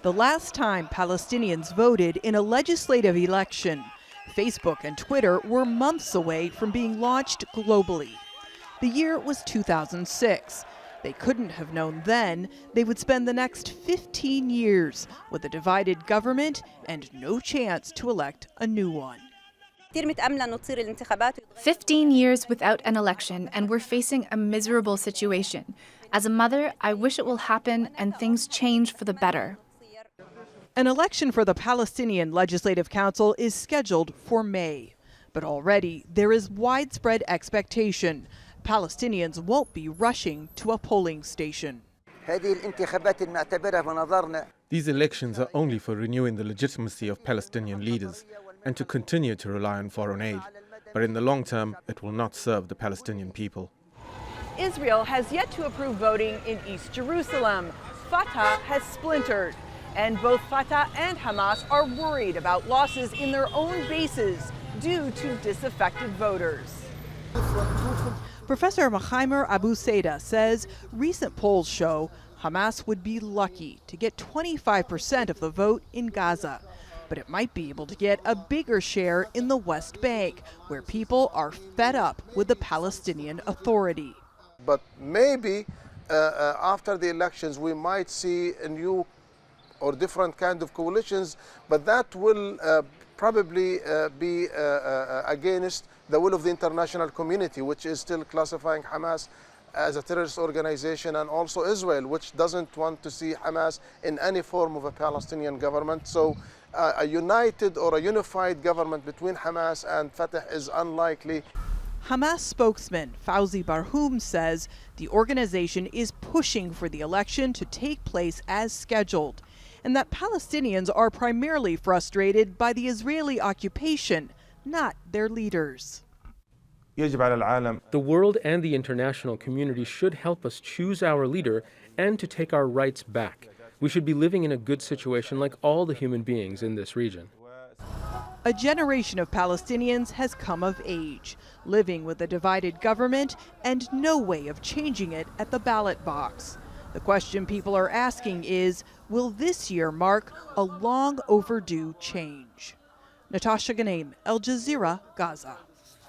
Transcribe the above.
The last time Palestinians voted in a legislative election, Facebook and Twitter were months away from being launched globally. The year was 2006. They couldn't have known then they would spend the next 15 years with a divided government and no chance to elect a new one. 15 years without an election, and we're facing a miserable situation. As a mother, I wish it will happen and things change for the better. An election for the Palestinian Legislative Council is scheduled for May. But already there is widespread expectation Palestinians won't be rushing to a polling station. These elections are only for renewing the legitimacy of Palestinian leaders and to continue to rely on foreign aid. But in the long term, it will not serve the Palestinian people. Israel has yet to approve voting in East Jerusalem. Fatah has splintered. And both Fatah and Hamas are worried about losses in their own bases due to disaffected voters. Professor Mahaimer Abu Saida says recent polls show Hamas would be lucky to get 25% of the vote in Gaza, but it might be able to get a bigger share in the West Bank, where people are fed up with the Palestinian Authority. But maybe after the elections we might see a new or different kind of coalitions, but that will probably be against the will of the international community, which is still classifying Hamas as a terrorist organization, and also Israel, which doesn't want to see Hamas in any form of a Palestinian government. So a united or a unified government between Hamas and Fatah is unlikely. Hamas spokesman Fawzi Barhoum says the organization is pushing for the election to take place as scheduled, and that Palestinians are primarily frustrated by the Israeli occupation, not their leaders. The world and the international community should help us choose our leader and to take our rights back. We should be living in a good situation like all the human beings in this region. A generation of Palestinians has come of age, living with a divided government and no way of changing it at the ballot box. The question people are asking is, will this year mark a long overdue change? Natasha, Ghoneim, Jazeera, Gaza.